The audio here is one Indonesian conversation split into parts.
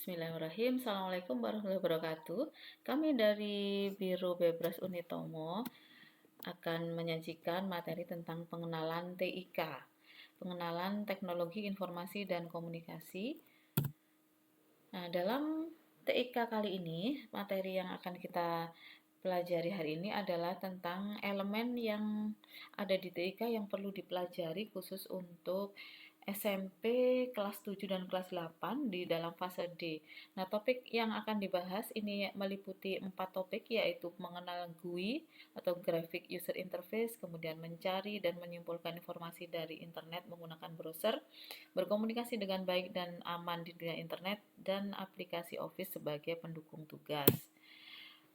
Bismillahirrahmanirrahim. Assalamualaikum warahmatullahi wabarakatuh. Kami dari Biro Bebras Unitomo akan menyajikan materi tentang pengenalan TIK, pengenalan Teknologi Informasi dan Komunikasi. Nah, dalam TIK kali ini, materi yang akan kita pelajari hari ini adalah tentang elemen yang ada di TIK yang perlu dipelajari khusus untuk SMP kelas 7 dan kelas 8 di dalam fase D. Nah, topik yang akan dibahas ini meliputi 4 topik, yaitu mengenal GUI atau Graphic User Interface, kemudian mencari dan menyimpulkan informasi dari internet menggunakan browser, berkomunikasi dengan baik dan aman di dunia internet, dan aplikasi Office sebagai pendukung tugas.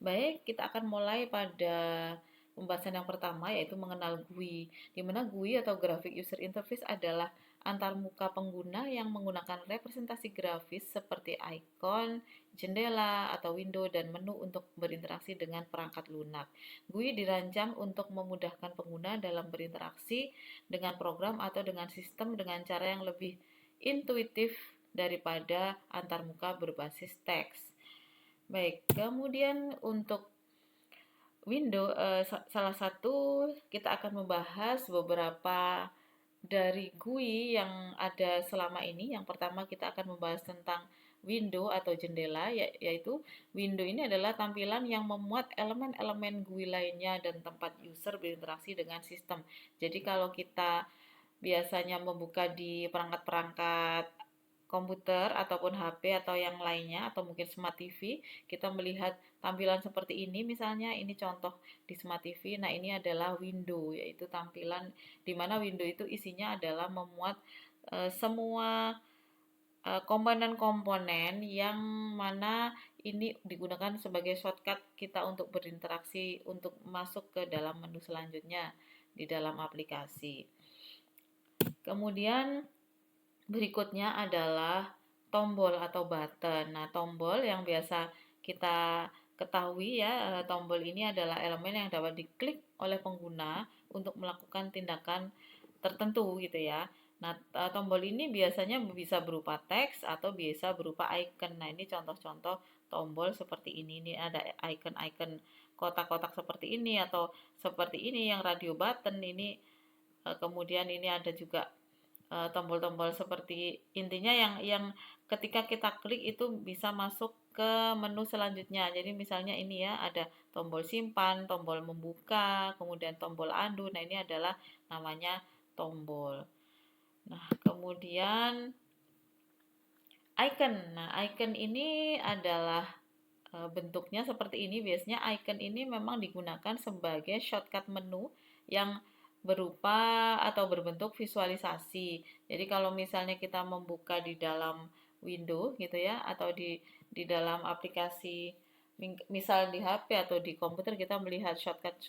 Baik, kita akan mulai pada pembahasan yang pertama, yaitu mengenal GUI, di mana GUI atau Graphic User Interface adalah antarmuka pengguna yang menggunakan representasi grafis seperti ikon, jendela, atau window, dan menu untuk berinteraksi dengan perangkat lunak. GUI dirancang untuk memudahkan pengguna dalam berinteraksi dengan program atau dengan sistem dengan cara yang lebih intuitif daripada antarmuka berbasis teks. Baik, kemudian untuk window, salah satu kita akan membahas beberapa dari GUI yang ada selama ini. Yang pertama kita akan membahas tentang window atau jendela, yaitu window ini adalah tampilan yang memuat elemen-elemen GUI lainnya dan tempat user berinteraksi dengan sistem. Jadi kalau kita biasanya membuka di perangkat-perangkat komputer ataupun HP atau yang lainnya, atau mungkin Smart TV, kita melihat tampilan seperti ini, misalnya ini contoh di Smart TV. Nah, ini adalah window, yaitu tampilan di mana window itu isinya adalah memuat semua komponen-komponen yang mana ini digunakan sebagai shortcut kita untuk berinteraksi, untuk masuk ke dalam menu selanjutnya di dalam aplikasi. Kemudian berikutnya adalah tombol atau button. Nah, tombol yang biasa kita ketahui ya, tombol ini adalah elemen yang dapat diklik oleh pengguna untuk melakukan tindakan tertentu gitu ya. Nah, tombol ini biasanya bisa berupa teks atau bisa berupa icon. Nah, ini contoh-contoh tombol seperti ini. Ini ada icon-icon kotak-kotak seperti ini atau seperti ini yang radio button ini. Kemudian ini ada juga tombol-tombol seperti, intinya yang ketika kita klik itu bisa masuk ke menu selanjutnya. Jadi misalnya ini ya, ada tombol simpan, tombol membuka, kemudian tombol undo. Nah, ini adalah namanya tombol. Nah, kemudian icon. Nah, icon ini adalah bentuknya seperti ini. Biasanya icon ini memang digunakan sebagai shortcut menu yang berupa atau berbentuk visualisasi. Jadi kalau misalnya kita membuka di dalam window gitu ya, atau di dalam aplikasi, misal di HP atau di komputer, kita melihat shortcut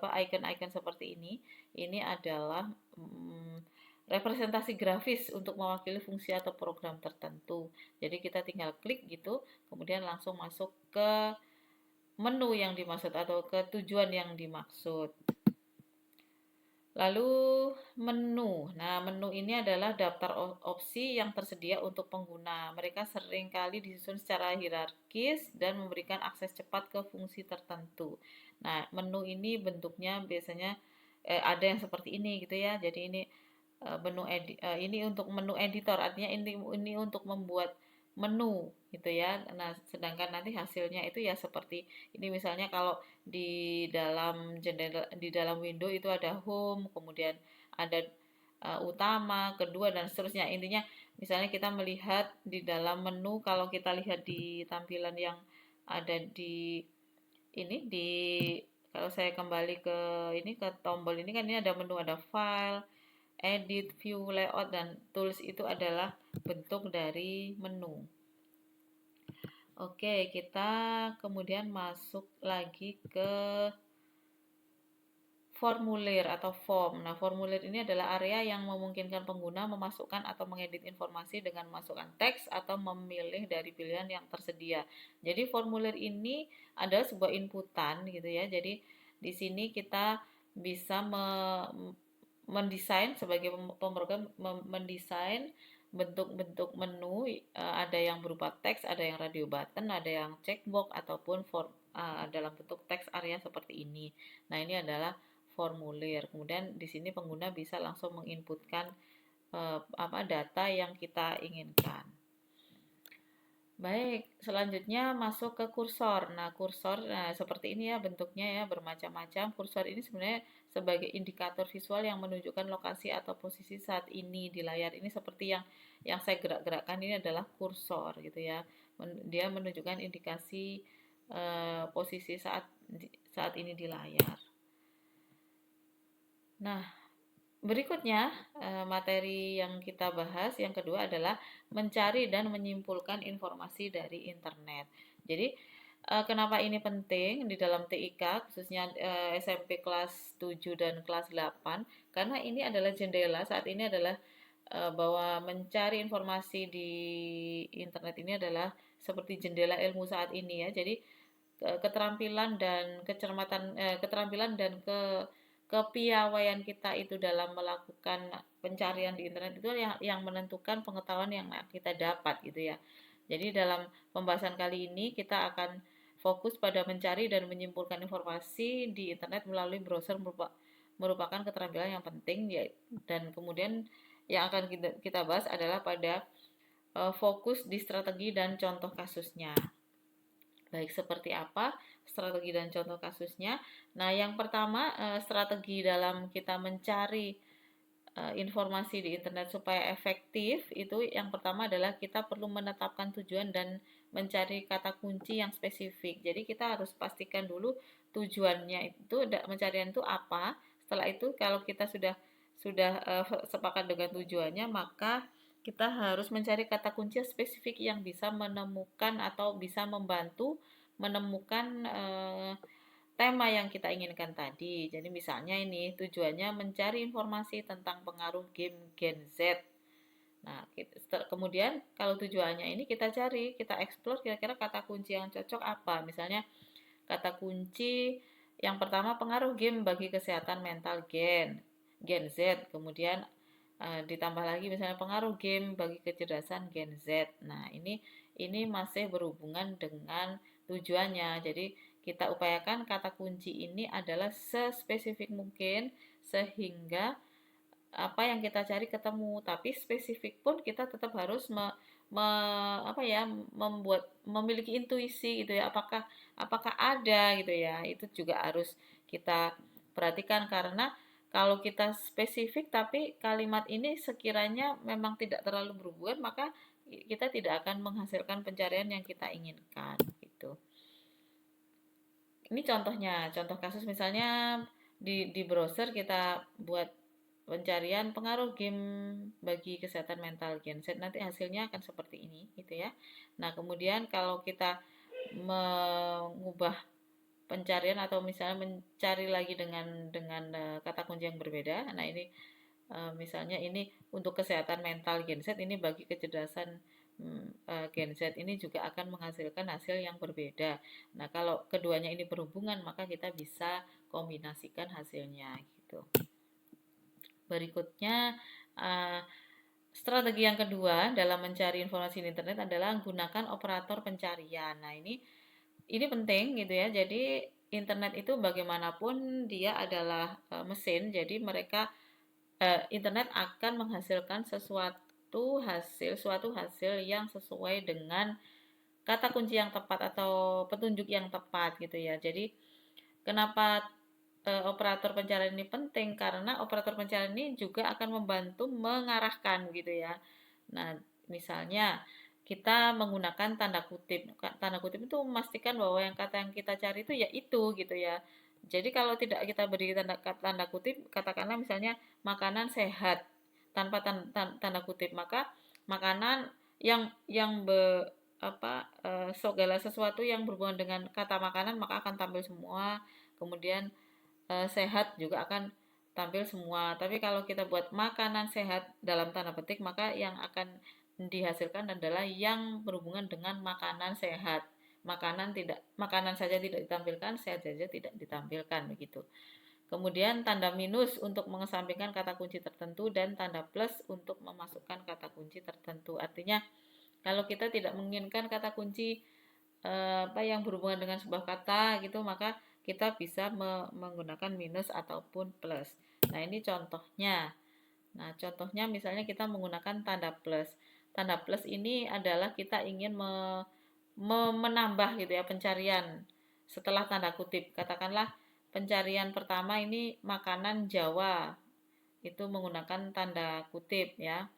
icon-icon seperti ini adalah representasi grafis untuk mewakili fungsi atau program tertentu. Jadi kita tinggal klik gitu, kemudian langsung masuk ke menu yang dimaksud atau ke tujuan yang dimaksud. Lalu menu. Nah, menu ini adalah daftar opsi yang tersedia untuk pengguna. Mereka seringkali disusun secara hierarkis dan memberikan akses cepat ke fungsi tertentu. Nah, menu ini bentuknya biasanya ada yang seperti ini gitu ya. Jadi ini ini untuk menu editor, artinya ini untuk membuat menu gitu ya. Nah, sedangkan nanti hasilnya itu ya seperti ini, misalnya kalau di dalam jendela, di dalam window itu ada home, kemudian ada utama, kedua, dan seterusnya. Intinya misalnya kita melihat di dalam menu, kalau kita lihat di tampilan yang ada di ini, di kalau saya kembali ke ini, ke tombol ini kan, ini ada menu, ada file, edit, view, layout, dan tools. Itu adalah bentuk dari menu. Oke, kita kemudian masuk lagi ke formulir atau form. Nah, formulir ini adalah area yang memungkinkan pengguna memasukkan atau mengedit informasi dengan memasukkan teks atau memilih dari pilihan yang tersedia. Jadi formulir ini adalah sebuah inputan gitu ya. Jadi di sini kita bisa mendesain, sebagai pemrogram mendesain bentuk-bentuk menu, ada yang berupa teks, ada yang radio button, ada yang checkbox ataupun form dalam bentuk teks area seperti ini. Nah, ini adalah formulir. Kemudian di sini pengguna bisa langsung menginputkan data yang kita inginkan. Baik, selanjutnya masuk ke kursor. Nah, kursor seperti ini ya bentuknya ya, bermacam-macam. Kursor ini sebenarnya sebagai indikator visual yang menunjukkan lokasi atau posisi saat ini di layar. Ini seperti yang saya gerak-gerakkan ini adalah kursor gitu ya. Dia menunjukkan indikasi posisi saat ini di layar. Nah, berikutnya, materi yang kita bahas yang kedua adalah mencari dan menyimpulkan informasi dari internet. Jadi, kenapa ini penting di dalam TIK khususnya SMP kelas 7 dan kelas 8? Karena ini adalah jendela, saat ini adalah bahwa mencari informasi di internet ini adalah seperti jendela ilmu saat ini ya. Jadi, keterampilan dan keterampilan dan kepiawaian kita itu dalam melakukan pencarian di internet itu yang menentukan pengetahuan yang kita dapat gitu ya. Jadi dalam pembahasan kali ini kita akan fokus pada mencari dan menyimpulkan informasi di internet melalui browser merupakan keterampilan yang penting ya, dan kemudian yang akan kita bahas adalah pada fokus di strategi dan contoh kasusnya. Baik, seperti apa strategi dan contoh kasusnya? Nah, yang pertama, strategi dalam kita mencari informasi di internet supaya efektif itu yang pertama adalah kita perlu menetapkan tujuan dan mencari kata kunci yang spesifik. Jadi kita harus pastikan dulu tujuannya itu, mencarian itu apa. Setelah itu kalau kita sudah sepakat dengan tujuannya, maka kita harus mencari kata kunci spesifik yang bisa menemukan atau bisa membantu menemukan tema yang kita inginkan tadi. Jadi misalnya ini tujuannya mencari informasi tentang pengaruh game Gen Z. Nah, kemudian kalau tujuannya ini kita cari, kita explore kira-kira kata kunci yang cocok apa. Misalnya kata kunci yang pertama pengaruh game bagi kesehatan mental Gen Z. Kemudian ditambah lagi misalnya pengaruh game bagi kecerdasan Gen Z. Nah, ini masih berhubungan dengan tujuannya. Jadi kita upayakan kata kunci ini adalah sespesifik mungkin sehingga apa yang kita cari ketemu. Tapi spesifik pun kita tetap harus memiliki intuisi gitu ya. Apakah ada gitu ya. Itu juga harus kita perhatikan karena kalau kita spesifik tapi kalimat ini sekiranya memang tidak terlalu berhubungan, maka kita tidak akan menghasilkan pencarian yang kita inginkan gitu. Ini contohnya, contoh kasus misalnya di browser kita buat pencarian pengaruh game bagi kesehatan mental Gen Z, nanti hasilnya akan seperti ini gitu ya. Nah, kemudian kalau kita mengubah pencarian atau misalnya mencari lagi dengan kata kunci yang berbeda. Nah, ini misalnya ini untuk kesehatan mental Gen Z, ini bagi kecerdasan Gen Z ini juga akan menghasilkan hasil yang berbeda. Nah, kalau keduanya ini berhubungan, maka kita bisa kombinasikan hasilnya gitu. Berikutnya, strategi yang kedua dalam mencari informasi di internet adalah gunakan operator pencarian. Nah, ini penting gitu ya. Jadi internet itu bagaimanapun dia adalah mesin, jadi internet akan menghasilkan suatu hasil yang sesuai dengan kata kunci yang tepat atau petunjuk yang tepat gitu ya. Jadi kenapa operator pencarian ini penting? Karena operator pencarian ini juga akan membantu mengarahkan gitu ya. Nah, misalnya kita menggunakan tanda kutip. Tanda kutip itu memastikan bahwa kata yang kita cari itu ya itu gitu ya. Jadi kalau tidak kita beri tanda kutip, katakanlah misalnya makanan sehat tanpa tanda kutip, maka makanan yang segala sesuatu yang berhubungan dengan kata makanan maka akan tampil semua. Kemudian sehat juga akan tampil semua. Tapi kalau kita buat makanan sehat dalam tanda petik, maka yang akan dihasilkan adalah yang berhubungan dengan makanan sehat. Makanan saja tidak ditampilkan, sehat saja tidak ditampilkan begitu. Kemudian tanda minus untuk mengesampingkan kata kunci tertentu dan tanda plus untuk memasukkan kata kunci tertentu. Artinya kalau kita tidak menginginkan kata kunci yang berhubungan dengan sebuah kata gitu, maka kita bisa menggunakan minus ataupun plus. Nah, ini contohnya. Nah, contohnya misalnya kita menggunakan tanda plus. Tanda plus ini adalah kita ingin menambah gitu ya pencarian setelah tanda kutip. Katakanlah pencarian pertama ini makanan Jawa. Itu menggunakan tanda kutip ya.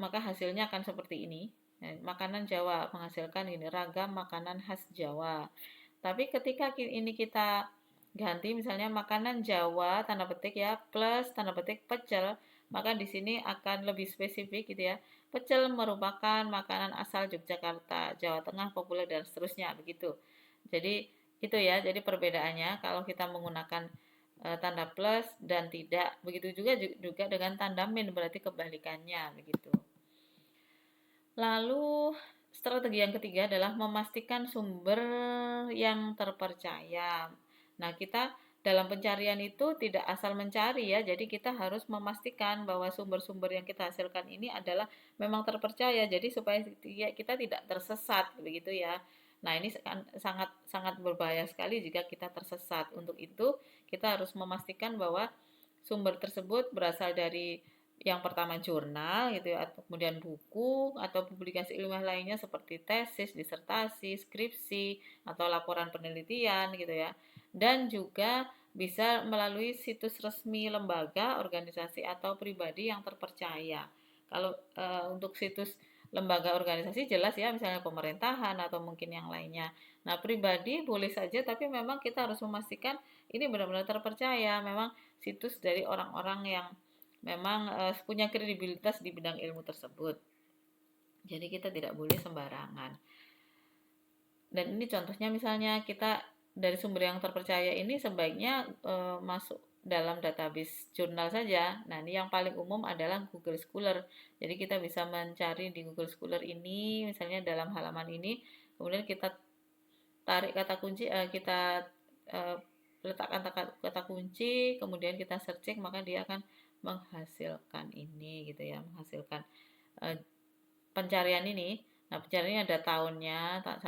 Maka hasilnya akan seperti ini. Makanan Jawa menghasilkan ini ragam makanan khas Jawa. Tapi ketika ini kita ganti misalnya makanan Jawa tanda petik ya plus tanda petik pecel, maka di sini akan lebih spesifik gitu ya. Pecel merupakan makanan asal Yogyakarta, Jawa Tengah, populer dan seterusnya begitu. Jadi itu ya, jadi perbedaannya kalau kita menggunakan tanda plus dan tidak, begitu juga dengan tanda min berarti kebalikannya begitu. Lalu strategi yang ketiga adalah memastikan sumber yang terpercaya. Nah, kita dalam pencarian itu tidak asal mencari ya, jadi kita harus memastikan bahwa sumber-sumber yang kita hasilkan ini adalah memang terpercaya, jadi supaya kita tidak tersesat begitu ya. Nah, ini sangat sangat berbahaya sekali jika kita tersesat. Untuk itu, kita harus memastikan bahwa sumber tersebut berasal dari yang pertama jurnal gitu ya, atau kemudian buku atau publikasi ilmiah lainnya seperti tesis, disertasi, skripsi atau laporan penelitian gitu ya. Dan juga bisa melalui situs resmi lembaga, organisasi atau pribadi yang terpercaya. Kalau untuk situs lembaga organisasi jelas ya, misalnya pemerintahan atau mungkin yang lainnya. Nah, pribadi boleh saja tapi memang kita harus memastikan ini benar-benar terpercaya, memang situs dari orang-orang yang memang punya kredibilitas di bidang ilmu tersebut. Jadi kita tidak boleh sembarangan. Dan ini contohnya misalnya kita dari sumber yang terpercaya ini sebaiknya masuk dalam database jurnal saja. Nah, ini yang paling umum adalah Google Scholar. Jadi kita bisa mencari di Google Scholar ini, misalnya dalam halaman ini, kemudian kita tarik kata kunci, kita letakkan kata kunci, kemudian kita searching, maka dia akan menghasilkan ini gitu ya, menghasilkan pencarian ini. Nah, pencariannya ada tahunnya,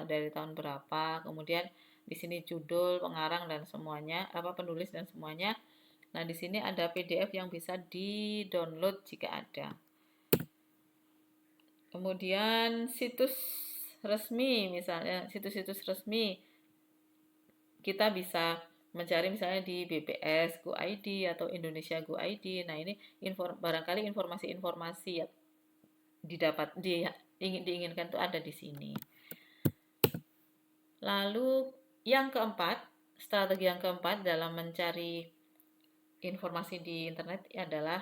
dari tahun berapa, kemudian di sini judul, pengarang dan semuanya, penulis dan semuanya. Nah, di sini ada PDF yang bisa di-download jika ada. Kemudian situs resmi, misalnya situs-situs resmi kita bisa mencari misalnya di BPS Go ID atau Indonesia Go ID. Nah, ini barangkali informasi-informasi ya diinginkan itu ada di sini. Lalu yang keempat, strategi yang keempat dalam mencari informasi di internet adalah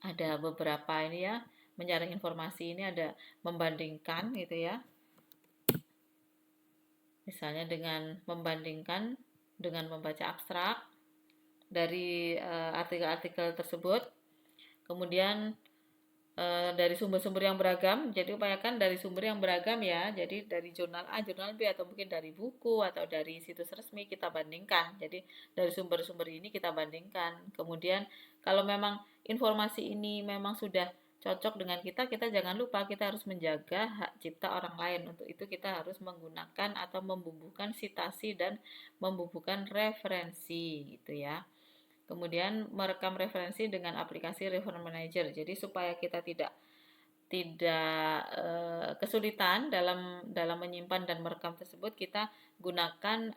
ada beberapa ini ya, mencari informasi ini ada membandingkan gitu ya. Misalnya dengan membandingkan dengan membaca abstrak dari artikel-artikel tersebut, kemudian dari sumber-sumber yang beragam. Jadi upayakan dari sumber yang beragam ya. Jadi dari jurnal A, jurnal B, atau mungkin dari buku atau dari situs resmi kita bandingkan. Jadi dari sumber-sumber ini kita bandingkan. Kemudian kalau memang informasi ini memang sudah cocok dengan kita, kita jangan lupa kita harus menjaga hak cipta orang lain. Untuk itu kita harus menggunakan atau membubuhkan sitasi dan membubuhkan referensi gitu ya. Kemudian merekam referensi dengan aplikasi Reference Manager. Jadi supaya kita tidak kesulitan dalam menyimpan dan merekam tersebut, kita gunakan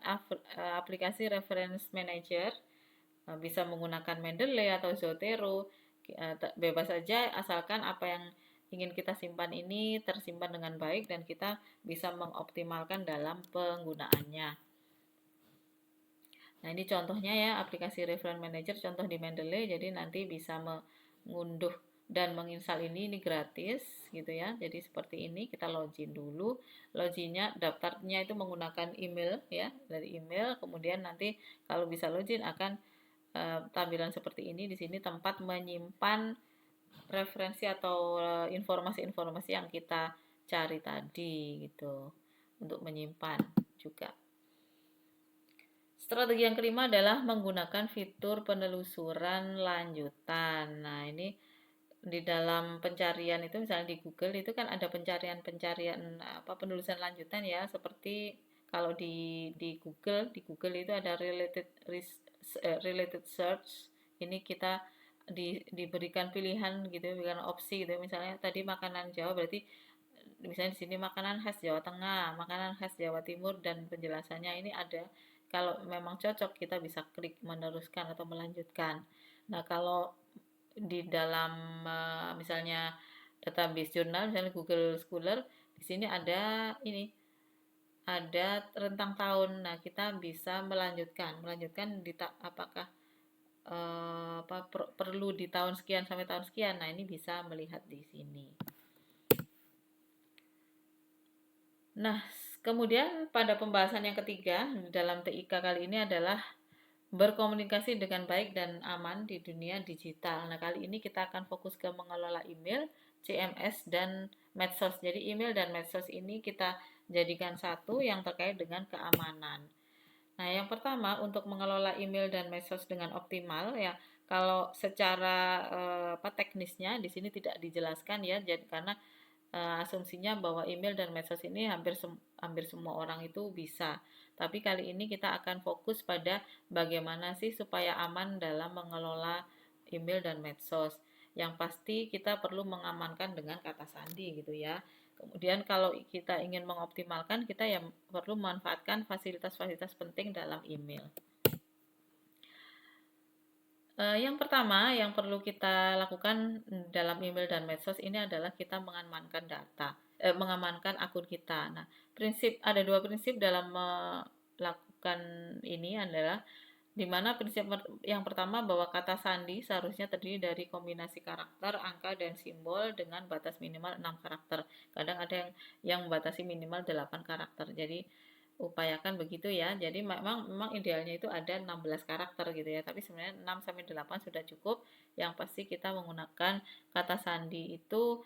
aplikasi Reference Manager. Bisa menggunakan Mendeley atau Zotero, bebas saja asalkan apa yang ingin kita simpan ini tersimpan dengan baik dan kita bisa mengoptimalkan dalam penggunaannya. Nah, ini contohnya ya, aplikasi Reference Manager, contoh di Mendeley. Jadi nanti bisa mengunduh dan menginstal ini gratis gitu ya. Jadi seperti ini, kita login dulu. Loginnya, daftarnya itu menggunakan email ya, dari email. Kemudian nanti kalau bisa login akan tampilan seperti ini. Di sini tempat menyimpan referensi atau informasi-informasi yang kita cari tadi gitu. Untuk menyimpan juga. Strategi yang kelima adalah menggunakan fitur penelusuran lanjutan. Nah, ini di dalam pencarian itu misalnya di Google itu kan ada pencarian-pencarian apa penelusuran lanjutan ya, seperti kalau di Google itu ada related search. Ini kita diberikan pilihan gitu, berikan opsi gitu. Misalnya tadi makanan Jawa, berarti misalnya di sini makanan khas Jawa Tengah, makanan khas Jawa Timur, dan penjelasannya ini ada. Kalau memang cocok kita bisa klik meneruskan atau melanjutkan. Nah, kalau di dalam misalnya database jurnal, misalnya Google Scholar, di sini ada rentang tahun. Nah, kita bisa melanjutkan apakah perlu di tahun sekian sampai tahun sekian. Nah, ini bisa melihat di sini. Nah, kemudian pada pembahasan yang ketiga dalam TIK kali ini adalah berkomunikasi dengan baik dan aman di dunia digital. Nah, kali ini kita akan fokus ke mengelola email, CMS, dan medsos. Jadi email dan medsos ini kita jadikan satu yang terkait dengan keamanan. Nah, yang pertama untuk mengelola email dan medsos dengan optimal ya, kalau secara teknisnya di sini tidak dijelaskan ya, jadi karena asumsinya bahwa email dan medsos ini hampir semua orang itu bisa. Tapi kali ini kita akan fokus pada bagaimana sih supaya aman dalam mengelola email dan medsos. Yang pasti kita perlu mengamankan dengan kata sandi gitu ya. Kemudian kalau kita ingin mengoptimalkan, kita yang perlu memanfaatkan fasilitas-fasilitas penting dalam email. Yang pertama yang perlu kita lakukan dalam email dan medsos ini adalah kita mengamankan akun kita. Nah, ada dua prinsip dalam melakukan ini adalah di mana prinsip yang pertama bahwa kata sandi seharusnya terdiri dari kombinasi karakter, angka, dan simbol dengan batas minimal 6 karakter. Kadang ada yang membatasi minimal 8 karakter. Jadi upayakan begitu ya. Jadi memang idealnya itu ada 16 karakter gitu ya. Tapi sebenarnya 6 sampai 8 sudah cukup. Yang pasti kita menggunakan kata sandi itu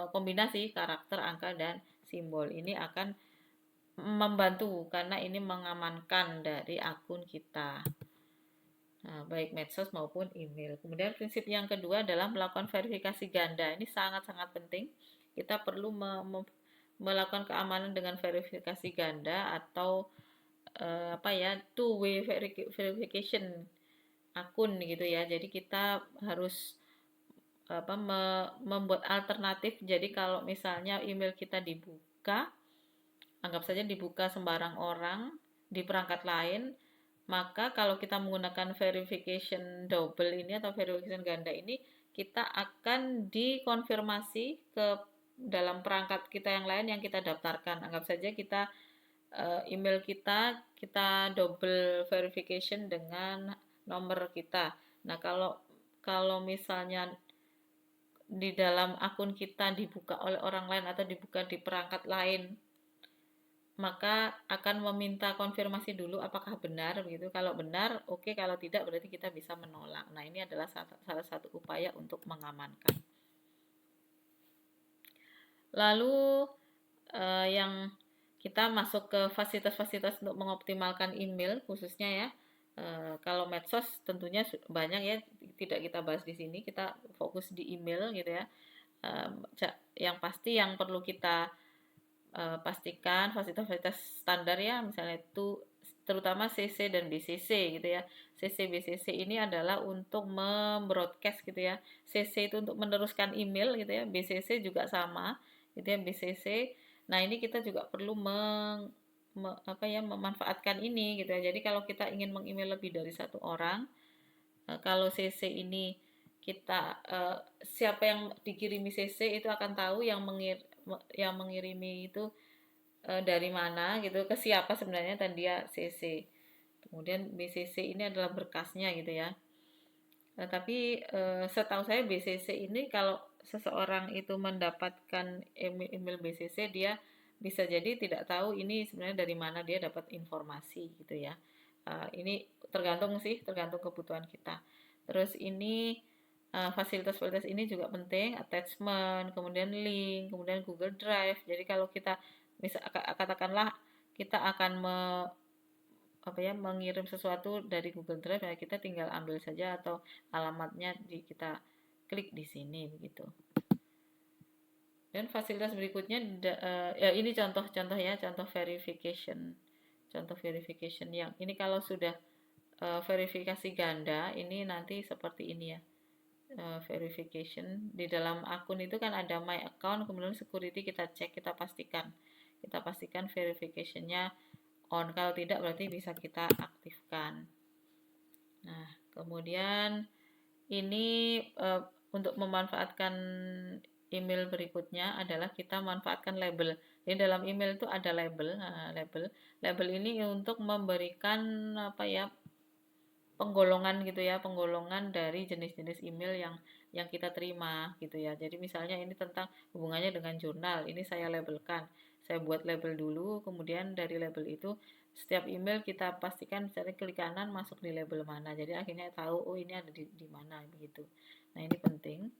kombinasi karakter, angka, dan simbol. Ini akan membantu karena ini mengamankan dari akun kita. Nah, baik medsos maupun email. Kemudian prinsip yang kedua adalah melakukan verifikasi ganda. Ini sangat-sangat penting. Kita perlu melakukan keamanan dengan verifikasi ganda atau two way verification akun gitu ya. Jadi kita harus membuat alternatif. Jadi kalau misalnya email kita dibuka, anggap saja dibuka sembarang orang di perangkat lain, maka kalau kita menggunakan verification double ini atau verification ganda ini, kita akan dikonfirmasi ke dalam perangkat kita yang lain yang kita daftarkan. Anggap saja kita email kita double verification dengan nomor kita. Nah, kalau misalnya di dalam akun kita dibuka oleh orang lain atau dibuka di perangkat lain, maka akan meminta konfirmasi dulu apakah benar begitu. Kalau benar, oke. Kalau tidak, berarti kita bisa menolak. Nah, ini adalah salah satu upaya untuk mengamankan. Lalu yang kita masuk ke fasilitas-fasilitas untuk mengoptimalkan email khususnya ya. Kalau medsos tentunya banyak ya, tidak kita bahas di sini, kita fokus di email gitu ya. Yang pasti yang perlu kita pastikan fasilitas-fasilitas standar ya, misalnya itu terutama CC dan BCC gitu ya. CC BCC ini adalah untuk membroadcast gitu ya. CC itu untuk meneruskan email gitu ya. BCC juga sama gitu ya, BCC. Nah, ini kita juga perlu memanfaatkan ini gitu ya. Jadi kalau kita ingin meng-email lebih dari satu orang, kalau CC ini kita siapa yang dikirimi CC itu akan tahu yang mengirimi itu dari mana gitu, ke siapa sebenarnya, dan dia CC. Kemudian BCC ini adalah berkasnya gitu ya. Tapi setahu saya BCC ini kalau seseorang itu mendapatkan email BCC, dia bisa jadi tidak tahu ini sebenarnya dari mana dia dapat informasi gitu ya. Ini tergantung kebutuhan kita. Terus ini fasilitas-fasilitas ini juga penting, attachment, kemudian link, kemudian Google Drive. Jadi kalau kita katakanlah kita akan mengirim sesuatu dari Google Drive, ya kita tinggal ambil saja atau alamatnya kita klik di sini begitu. Dan fasilitas berikutnya ya ini contoh-contoh ya, contoh verification. Contoh verification yang ini kalau sudah verifikasi ganda, ini nanti seperti ini ya. Verification di dalam akun itu kan ada my account, kemudian security kita cek, kita pastikan verificationnya on. Kalau tidak berarti bisa kita aktifkan. Nah, kemudian ini untuk memanfaatkan email berikutnya adalah kita manfaatkan label. Di dalam email itu ada label. Nah, label ini untuk memberikan penggolongan gitu ya, penggolongan dari jenis-jenis email yang kita terima gitu ya. Jadi misalnya ini tentang hubungannya dengan jurnal, ini saya labelkan. Saya buat label dulu, kemudian dari label itu setiap email kita pastikan misalnya klik kanan masuk di label mana. Jadi akhirnya tahu oh ini ada di mana begitu. Nah, ini penting.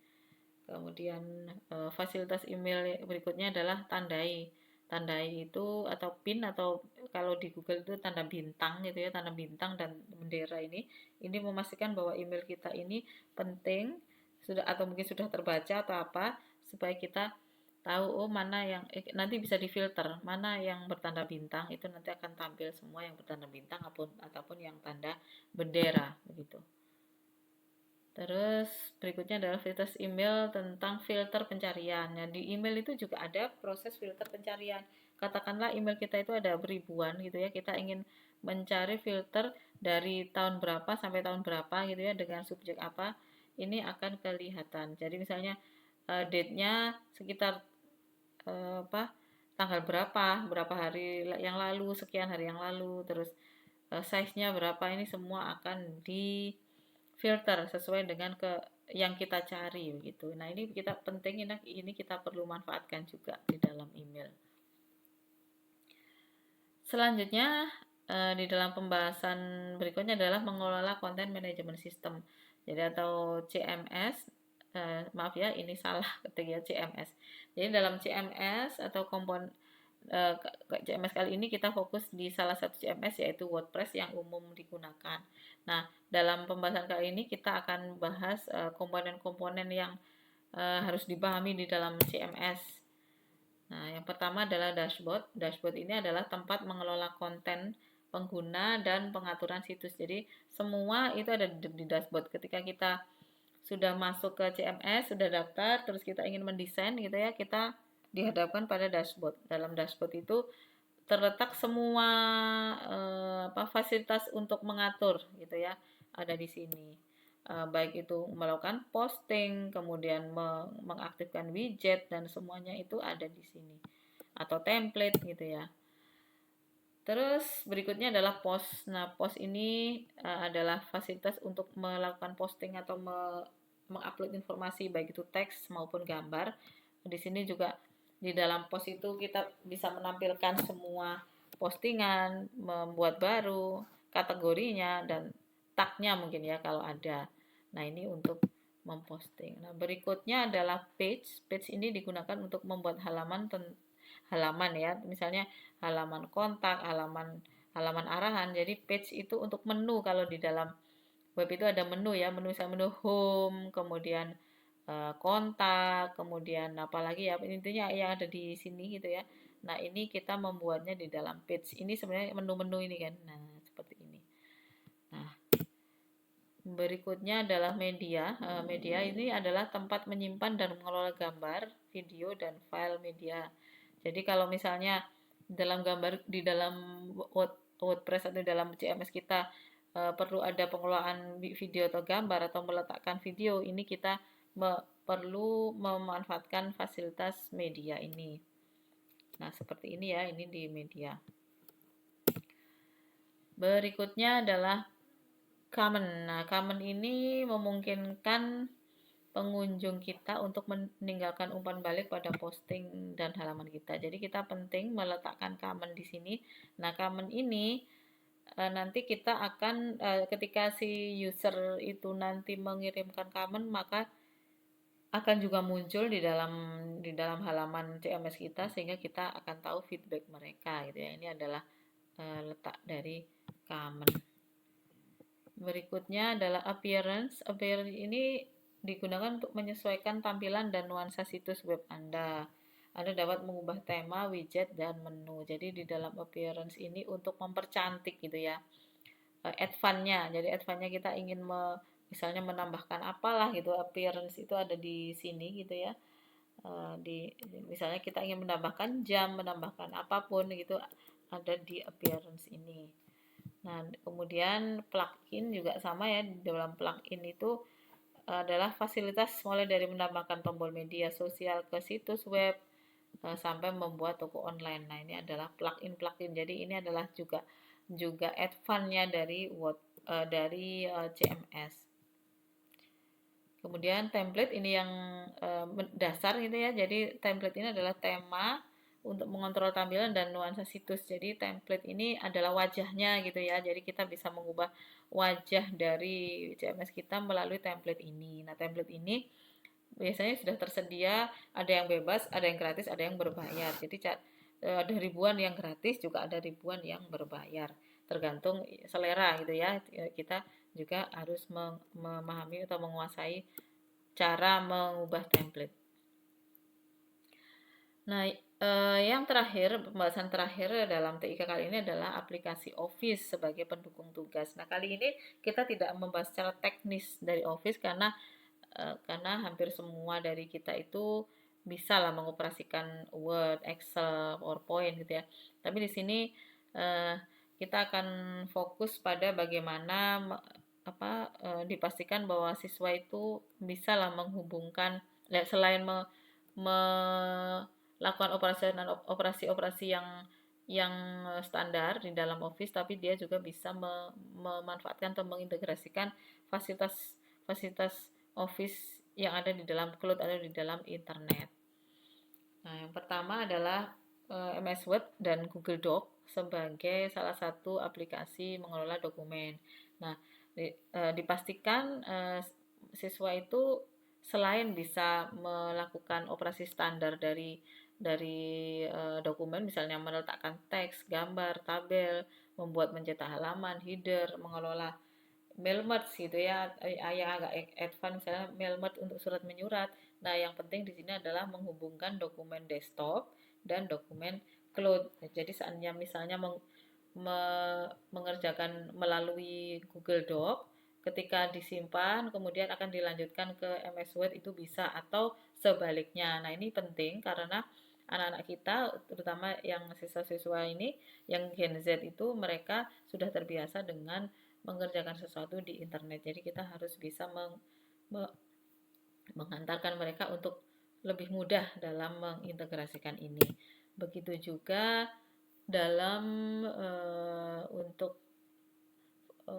Kemudian fasilitas email berikutnya adalah tandai. Tandai itu atau pin, atau kalau di Google itu tanda bintang gitu ya, tanda bintang dan bendera ini memastikan bahwa email kita ini penting sudah atau mungkin sudah terbaca atau apa, supaya kita tahu oh mana yang nanti bisa difilter, mana yang bertanda bintang itu nanti akan tampil semua yang bertanda bintang ataupun yang tanda bendera begitu. Terus berikutnya adalah filter email tentang filter pencarian. Nah, di email itu juga ada proses filter pencarian. Katakanlah email kita itu ada beribuan gitu ya, kita ingin mencari filter dari tahun berapa sampai tahun berapa gitu ya, dengan subjek apa, ini akan kelihatan. Jadi misalnya date-nya sekitar tanggal berapa hari yang lalu, sekian hari yang lalu, terus size-nya berapa, ini semua akan di filter sesuai dengan yang kita cari begitu. Nah, ini kita penting, ini kita perlu manfaatkan juga di dalam email. Selanjutnya di dalam pembahasan berikutnya adalah mengelola konten manajemen sistem. Jadi atau CMS. Maaf ya, ini salah ketika CMS. Jadi dalam CMS atau CMS kali ini kita fokus di salah satu CMS yaitu WordPress yang umum digunakan. Nah, dalam pembahasan kali ini kita akan bahas komponen-komponen yang harus dipahami di dalam CMS. Nah, yang pertama adalah dashboard. Dashboard ini adalah tempat mengelola konten pengguna dan pengaturan situs. Jadi, semua itu ada di dashboard. Ketika kita sudah masuk ke CMS, sudah daftar, terus kita ingin mendesain gitu ya, kita dihadapkan pada dashboard. Dalam dashboard itu terletak semua fasilitas untuk mengatur gitu ya, ada di sini. Baik itu melakukan posting, kemudian mengaktifkan widget, dan semuanya itu ada di sini, atau template gitu ya. Terus berikutnya adalah post. Nah, post ini adalah fasilitas untuk melakukan posting atau mengupload informasi baik itu teks maupun gambar. Di sini juga di dalam post itu kita bisa menampilkan semua postingan, membuat baru, kategorinya, dan tagnya mungkin ya kalau ada. Nah, ini untuk memposting. Nah, berikutnya adalah page. Page ini digunakan untuk membuat halaman ya. Misalnya halaman kontak, halaman arahan. Jadi page itu untuk menu. Kalau di dalam web itu ada menu ya, menu home, kemudian kontak, kemudian apalagi ya, intinya yang ada di sini gitu ya. Nah, ini kita membuatnya di dalam page. Ini sebenarnya menu-menu ini kan. Nah, seperti ini. Nah, berikutnya adalah media. Media ini adalah tempat menyimpan dan mengelola gambar, video, dan file media. Jadi kalau misalnya di dalam WordPress atau dalam CMS kita perlu ada pengelolaan video atau gambar atau meletakkan video, ini kita perlu memanfaatkan fasilitas media ini. Nah, seperti ini ya, ini di media. Berikutnya adalah comment. Nah, comment ini memungkinkan pengunjung kita untuk meninggalkan umpan balik pada posting dan halaman kita. Jadi kita penting meletakkan comment di sini. Nah, comment ini nanti kita akan ketika si user itu nanti mengirimkan comment, maka akan juga muncul di dalam halaman CMS kita, sehingga kita akan tahu feedback mereka gitu ya. Ini adalah letak dari common. Berikutnya adalah appearance. Appearance ini digunakan untuk menyesuaikan tampilan dan nuansa situs web Anda. Anda dapat mengubah tema, widget, dan menu. Jadi di dalam appearance ini untuk mempercantik gitu ya. Add fun-nya. Jadi add fun-nya kita ingin misalnya menambahkan apalah gitu. Appearance itu ada di sini gitu ya. Misalnya kita ingin menambahkan jam, menambahkan apapun gitu ada di appearance ini. Nah, kemudian plugin juga sama ya. Di dalam plugin itu adalah fasilitas mulai dari menambahkan tombol media sosial ke situs web sampai membuat toko online. Nah, ini adalah plugin-plugin. Jadi ini adalah juga advance-nya dari CMS. Kemudian template ini yang dasar gitu ya. Jadi template ini adalah tema untuk mengontrol tampilan dan nuansa situs. Jadi template ini adalah wajahnya gitu ya. Jadi kita bisa mengubah wajah dari CMS kita melalui template ini. Nah, template ini biasanya sudah tersedia, ada yang bebas, ada yang gratis, ada yang berbayar. Jadi ada ribuan yang gratis, juga ada ribuan yang berbayar. Tergantung selera gitu ya. Kita juga harus memahami atau menguasai cara mengubah template. Nah, yang terakhir, pembahasan terakhir dalam TIK kali ini adalah aplikasi Office sebagai pendukung tugas. Nah, kali ini kita tidak membahas secara teknis dari Office karena hampir semua dari kita itu bisa lah mengoperasikan Word, Excel, PowerPoint gitu ya. Tapi di sini eh, kita akan fokus pada bagaimana dipastikan bahwa siswa itu bisa lah menghubungkan selain melakukan operasi-operasi yang standar di dalam Office, tapi dia juga bisa memanfaatkan atau mengintegrasikan fasilitas Office yang ada di dalam cloud, ada di dalam internet. Nah, yang pertama adalah MS Word dan Google Doc sebagai salah satu aplikasi mengelola dokumen. Nah, dipastikan siswa itu selain bisa melakukan operasi standar dari dokumen, misalnya meletakkan teks, gambar, tabel, mencetak halaman, header, mengelola mail merge gitu ya, yang agak advance misalnya mail merge untuk surat menyurat. Nah, yang penting di sini adalah menghubungkan dokumen desktop dan dokumen cloud. Jadi seandainya misalnya mengerjakan melalui Google Doc, ketika disimpan kemudian akan dilanjutkan ke MS Word itu bisa, atau sebaliknya. Nah, ini penting karena anak-anak kita terutama yang siswa-siswa ini yang Gen Z itu mereka sudah terbiasa dengan mengerjakan sesuatu di internet. Jadi kita harus bisa mengantarkan mereka untuk lebih mudah dalam mengintegrasikan ini. Begitu juga dalam untuk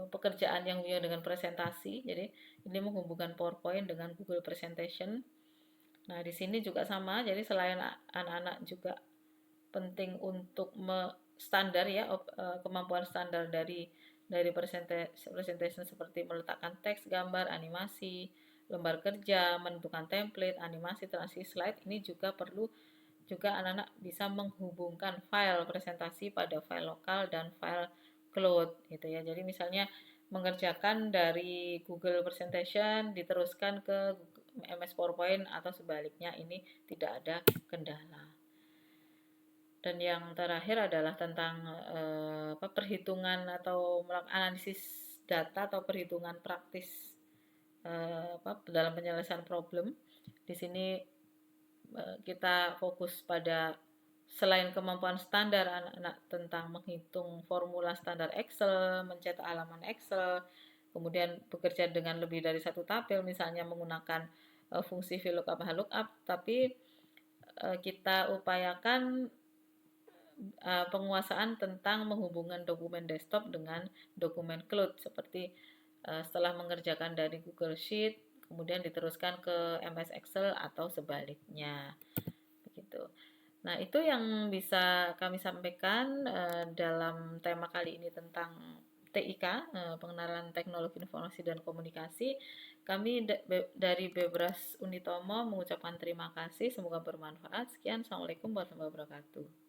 pekerjaan yang dengan presentasi. Jadi ini menghubungkan PowerPoint dengan Google Presentation. Nah, di sini juga sama. Jadi selain anak-anak juga penting untuk standar ya, kemampuan standar dari presentation seperti meletakkan teks, gambar, animasi, lembar kerja, menentukan template, animasi, transisi slide. Ini juga perlu juga anak-anak bisa menghubungkan file presentasi pada file lokal dan file cloud gitu ya. Jadi misalnya mengerjakan dari Google Presentation diteruskan ke MS PowerPoint atau sebaliknya, ini tidak ada kendala. Dan yang terakhir adalah tentang perhitungan atau analisis data atau perhitungan praktis dalam penyelesaian problem. Di sini kita fokus pada selain kemampuan standar anak-anak tentang menghitung formula standar Excel, mencetak halaman Excel, kemudian bekerja dengan lebih dari satu tabel, misalnya menggunakan fungsi VLOOKUP, HLOOKUP, tapi kita upayakan penguasaan tentang menghubungkan dokumen desktop dengan dokumen cloud, seperti setelah mengerjakan dari Google Sheet kemudian diteruskan ke MS Excel atau sebaliknya begitu. Nah, itu yang bisa kami sampaikan dalam tema kali ini tentang TIK, pengenalan teknologi informasi dan komunikasi. Kami dari Bebras Unitomo mengucapkan terima kasih, semoga bermanfaat. Sekian, Assalamualaikum warahmatullahi wabarakatuh.